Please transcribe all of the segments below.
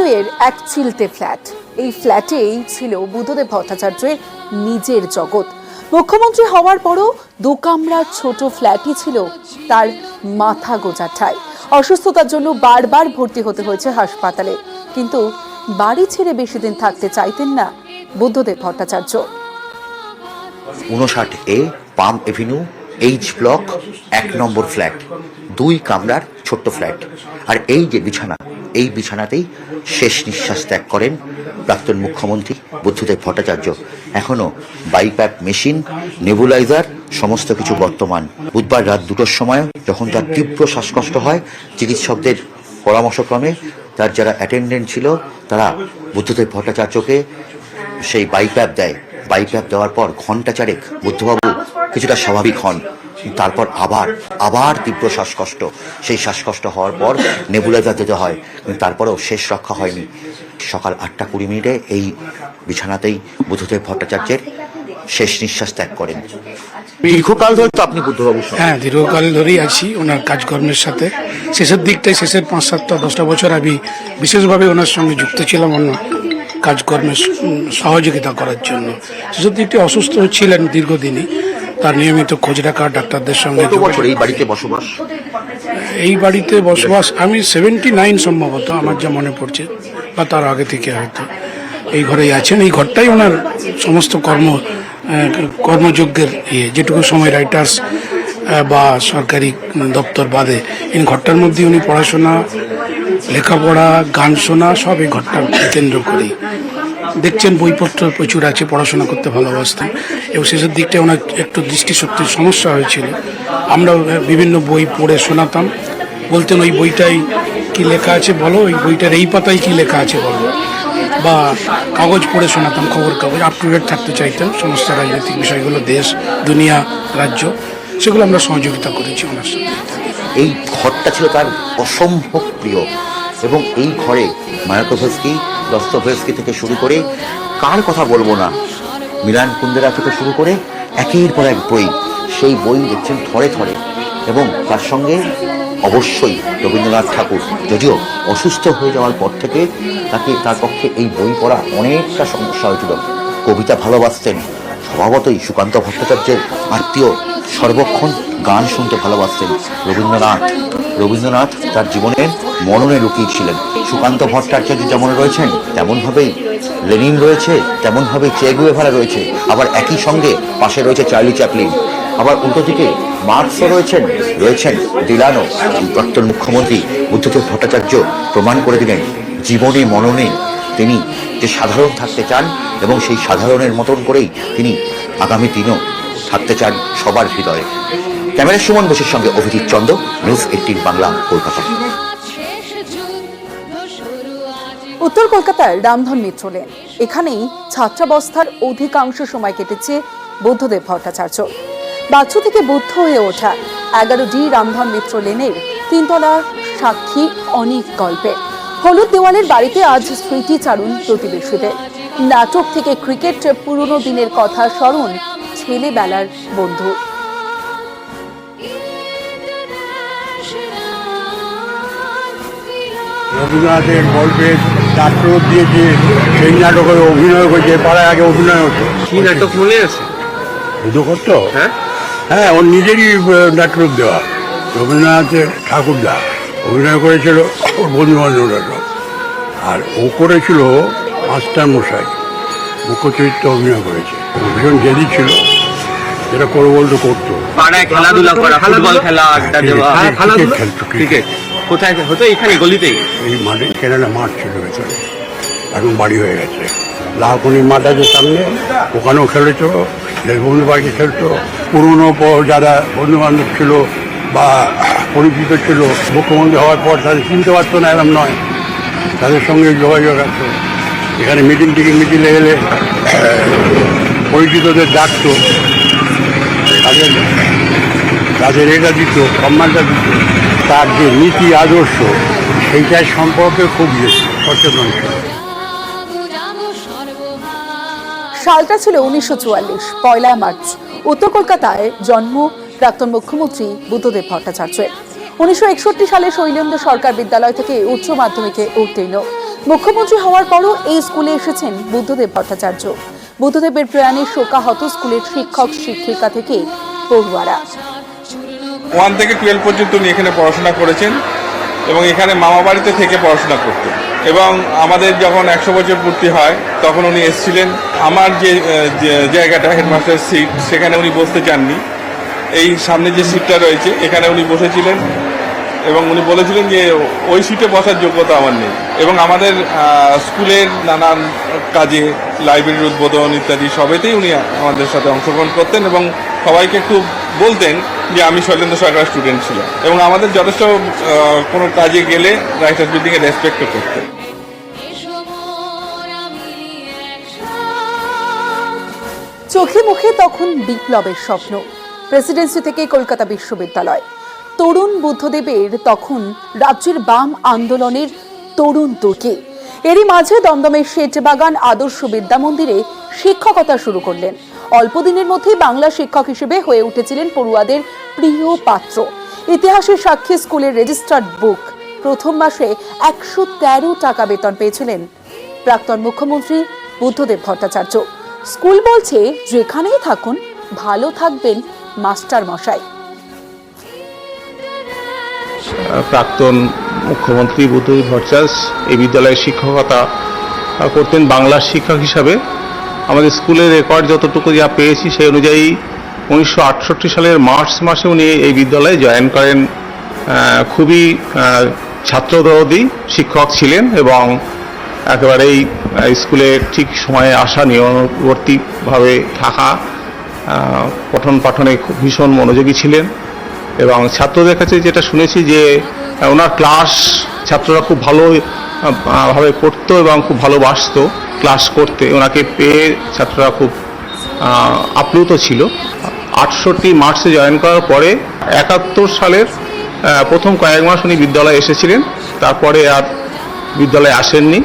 বেলুড়মঠের এক চিলতে ফ্ল্যাট। এই ফ্ল্যাটেই ছিল বুদ্ধদেব ভট্টাচার্যের নিজের জগৎ। মুখ্যমন্ত্রী হওয়ার পরও দোকামরার ছোট ফ্ল্যাটই ছিল তার মাথা গোঁজার ঠাঁই। অসুস্থতার জন্য বারবার ভর্তি হতে হয়েছে হাসপাতালে, কিন্তু বাড়ি ছেড়ে বেশি দিন থাকতে চাইতেন না বুদ্ধদেব ভট্টাচার্য। 59A পাম Avenue H block 1 number flat, 2 কামরার ছোট্ট ফ্ল্যাট। আর এই যে বিছানা, এই বিছানাতেই শেষ নিঃশ্বাস ত্যাগ করেন প্রাক্তন মুখ্যমন্ত্রী বুদ্ধদেব ভট্টাচার্য। এখনো বাইপ্যাপ মেশিন, নেবুলাইজার সমস্ত কিছু বর্তমান। বুধবার রাত 2টোর সময় যখন তার তীব্র শ্বাসকষ্ট হয়, চিকিৎসকদের পরামর্শক্রমে তার যারা অ্যাটেন্ডেন্ট ছিল তারা বুদ্ধদেব ভট্টাচার্যকে সেই বাইপ্যাপ দেয়। বাইপ্যাপ দেওয়ার পর ঘন্টা চারেক বুদ্ধবাবু কিছুটা স্বাভাবিক হন, তারপর আবার তীব্র শ্বাসকষ্ট। সেই শ্বাসকষ্ট হওয়ার পর নেবুলাইজার দিতে হয়, কিন্তু তারপরেও শেষ রক্ষা হয়নি। সকাল 8:20 এই বিছানাতেই বুদ্ধদেব ভট্টাচার্যের শেষ নিঃশ্বাস ত্যাগ করেন। দীর্ঘকাল ধরে তো আপনি বুদ্ধবাবু? হ্যাঁ, দীর্ঘকাল ধরেই আছি ওনার কাজকর্মের সাথে। শেষের দিকটায়, শেষের 5-7-10টা বছর আমি বিশেষভাবে ওনার সঙ্গে যুক্ত ছিলাম অন্য কাজকর্মের সহযোগিতা করার জন্য। শেষের দিকটি অসুস্থ ছিলেন দীর্ঘদিনই, তার নিয়মিত খোঁজ রাখা, ডাক্তারদের সঙ্গে। এই বাড়িতে বসবাস? এই বাড়িতে বসবাস আমি 79 সম্ভবত, আমার যা মনে পড়ছে, বা তার আগে থেকে হয়তো এই ঘরেই আছেন। এই ঘরটাই ওনার সমস্ত কর্মযজ্ঞের যেটুকু সময় রাইটার্স বা সরকারি দপ্তর বাদে এই ঘরটার মধ্যে উনি পড়াশোনা, লেখাপড়া, গান শোনা সব এই ঘরটা কেন্দ্র করেই। দেখছেন বইপত্র প্রচুর আছে, পড়াশোনা করতে ভালোবাসতেন। এবং শেষের দিকটা ওনার একটু দৃষ্টিশক্তির সমস্যা হয়েছিল। আমরা বিভিন্ন বই পড়ে শোনাতাম, বলতেন ওই বইটাই কি লেখা আছে বলো, ওই বইটার এই পাতায় কি লেখা আছে বলো, বা কাগজ পড়ে শোনাতাম, খবর কাগজ। আপ টু ডেট থাকতে চাইতেন সমস্ত রাজনৈতিক বিষয়গুলো, দেশ, দুনিয়া, রাজ্য, সেগুলো আমরা সহযোগিতা করেছি ওনার সাথে। এই ঘরটা ছিল তার অসম্ভব প্রিয়, এবং এই ঘরে মায়াকোভস্কি, দস্তোয়েভস্কি থেকে শুরু করে, কার কথা বলবো না, মিলান কুন্দেরা থেকে শুরু করে একের পর এক বই। সেই বই দেখছেন থরে থরে, এবং তার সঙ্গে অবশ্যই রবীন্দ্রনাথ ঠাকুর। যদিও অসুস্থ হয়ে যাওয়ার পর থেকে তার পক্ষে এই বই পড়া অনেকটা সমস্যা হয়েছিল। কবিতা ভালোবাসতেন, স্বভাবতই সুকান্ত ভট্টাচার্যের আত্মীয়, সর্বক্ষণ গান শুনতে ভালোবাসতেন। রবীন্দ্রনাথ তার জীবনের মননে লুকিয়েছিলেন। সুকান্ত ভট্টাচার্য যেমন রয়েছেন তেমনভাবেই লেনিন রয়েছে, তেমনভাবেই চে গুয়েভারা রয়েছে। আবার একই সঙ্গে পাশে রয়েছে চার্লি চ্যাপলিন। আবার উল্টো দিকে মার্কসও রয়েছেন ডিলানো। প্রাক্তন মুখ্যমন্ত্রী বুদ্ধদেব ভট্টাচার্য প্রমাণ করে দিলেন জীবনে মননে তিনি যে সাধারণ থাকতে চান, এবং সেই সাধারণের মতন করেই তিনি আগামী দিনও থাকতে চান সবার হৃদয়ে। ক্যামেরা সুমন বসুর সঙ্গে অভিজিৎ চন্দ, নিউজ 18 বাংলা, কলকাতা। উত্তর কলকাতার রামধন মিত্র লেন, এখানেই ছাত্রাবস্থার অধিকাংশ সময় কেটেছে বুদ্ধদেব ভট্টাচার্য। বাচ্চু থেকে বুদ্ধ হয়ে ওঠা 11D রামধন মিত্র লেনের 3তলা সাক্ষী অনেক গল্পে। হলুদ দেওয়ালের বাড়িতে আজ স্মৃতিচারণ প্রতিবেশীদের। নাটক থেকে ক্রিকেট, পুরনো দিনের কথা স্মরণ ছেলেবেলার বন্ধু। রবীন্দ্রনাথের গল্পের নাটক দিয়েছে, সেই নাটকে অভিনয় করেছে। পাড়ায় আগে অভিনয় হতো। কি নাটক মনে আছে? শুধু করতো? হ্যাঁ, ওর নিজেরই নাটক দেওয়া। রবীন্দ্রনাথের ঠাকুরদা অভিনয় করেছিল, ওর বন্ধু বান্ধবরা সব। আর ও করেছিল মাস্টার মশাই, মুখ্য চরিত্র অভিনয় করেছে। ভীষণ জেদি ছিল, যেটা করে বলতো করতো। পাড়ায় খেলাধুলা করা, ফুটবল খেলা, আড্ডা দেওয়া। খেলতো। ক্রিকেট কোথায় হতো? এখানে গলিতেই? এই মাঠে, কেনাটা মাঠ ছিল ভেতরে, এখন বাড়ি হয়ে গেছে। লাহকুনি মাঠ আছে সামনে, ওখানেও খেলেছো। দেশবন্ধু পার্কে খেলতো। পুরনো যারা বন্ধু বান্ধব ছিল বা পরিচিত ছিল, মুখ্যমন্ত্রী হওয়ার পর তাদের চিনতে পারতো না, এরম নয়, তাদের সঙ্গে যোগাযোগ রাখতো। এখানে মিটিংয়ে এলে পরিচিতদের ডাকতো, তাদের এটা দিত, সম্মানটা দিত। তার যে নীতি আদর্শ, সেইটার সম্পর্কে খুব সচেতন ছিল। সালটা ছিল 1944, 1 মার্চ। উত্তর কলকাতায় জন্ম প্রাক্তন মুখ্যমন্ত্রী বুদ্ধদেব ভট্টাচার্যের। 1961 সালে শৈলেন্দ্র সরকার বিদ্যালয় থেকে উচ্চ মাধ্যমিকে উত্তীর্ণ। মুখ্যমন্ত্রী হওয়ার পরও এই স্কুলে এসেছেন বুদ্ধদেব ভট্টাচার্য। বুদ্ধদেবের প্রয়াণে শোকাহত স্কুলের শিক্ষক শিক্ষিকা থেকে পড়ুয়ারা। 1 থেকে 12 পর্যন্ত উনি এখানে পড়াশোনা করেছেন এবং এখানে মামা বাড়িতে থেকে পড়াশোনা করতেন। এবং আমাদের যখন 100 বছর পূর্তি হয় তখন উনি এসেছিলেন। আমার যে জায়গাটা হেডমাস্টার সিট, সেখানে উনি বসতে চাননি। এই সামনে যে সিটটা রয়েছে এখানে উনি বসেছিলেন এবং উনি বলেছিলেন যে ওই সিটে বসার যোগ্যতা আমার নেই। এবং আমাদের স্কুলের নানান কাজে, লাইব্রেরির উদ্বোধন ইত্যাদি সবেতেই উনি আমাদের সাথে অংশগ্রহণ করতেন এবং সবাইকে একটু বলতেন যে আমি শৈলেন্দ্র সরকার স্টুডেন্ট ছিলাম। এবং আমাদের যথেষ্ট কোনো কাজে গেলে রাইটার্স বিল্ডিংয়ে রেসপেক্টও করতেন। চোখে মুখে তখন বিপ্লবের স্বপ্ন। প্রেসিডেন্সি থেকে কলকাতা বিশ্ববিদ্যালয়। তরুণ বুদ্ধদেবের তখন রাজ্যের বাম আন্দোলনের তরুণ তুর্কি। এরই মাঝে দমদমের শেঠবাগান আদর্শ বিদ্যা মন্দিরে শিক্ষকতা শুরু করলেন। অল্প দিনের মধ্যেই বাংলা শিক্ষক হিসেবে হয়ে উঠেছিলেন পড়ুয়াদের প্রিয় পাত্র। ইতিহাসের সাক্ষী স্কুলের রেজিস্টার্ড বুক। প্রথম মাসে 113 টাকা বেতন পেয়েছিলেন প্রাক্তন মুখ্যমন্ত্রী বুদ্ধদেব ভট্টাচার্য। স্কুল বলছে যেখানেই থাকুন ভালো থাকবেন মাস্টার মশাই। প্রাক্তন মুখ্যমন্ত্রী বুদ্ধদেব ভট্টাচার্য এই বিদ্যালয়ে শিক্ষকতা করতেন বাংলার শিক্ষক হিসাবে। আমাদের স্কুলের রেকর্ড যতটুকু যা পেয়েছি সেই অনুযায়ী 1968 সালের মার্চ মাসে উনি এই বিদ্যালয়ে জয়েন করেন। খুবই ছাত্রদরদী শিক্ষক ছিলেন এবং একেবারেই স্কুলে ঠিক সময়ে আসা, নিয়মবর্তীভাবে থাকা, পঠন পাঠনে খুব ভীষণ মনোযোগী ছিলেন। এবং ছাত্রদের কাছে যেটা শুনেছি যে ওনার ক্লাস ছাত্ররা খুব ভালোভাবে করতো এবং খুব ভালোবাসতো ক্লাস করতে। ওনাকে পেয়ে ছাত্ররা খুব আপ্লুত ছিল। 68 মার্চে জয়েন করার পরে 71 সালের প্রথম কয়েক মাস উনি বিদ্যালয়ে এসেছিলেন, তারপরে আর বিদ্যালয়ে আসেননি।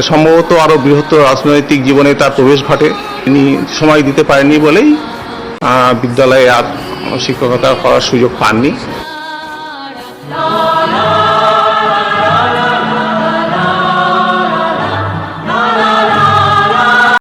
সম্ভবত আরও বৃহত্তর রাজনৈতিক জীবনে তার প্রবেশ ঘটে। তিনি সময় দিতে পারেননি বলেই বিদ্যালয়ে আর শিক্ষকতা করার সুযোগ পাননি।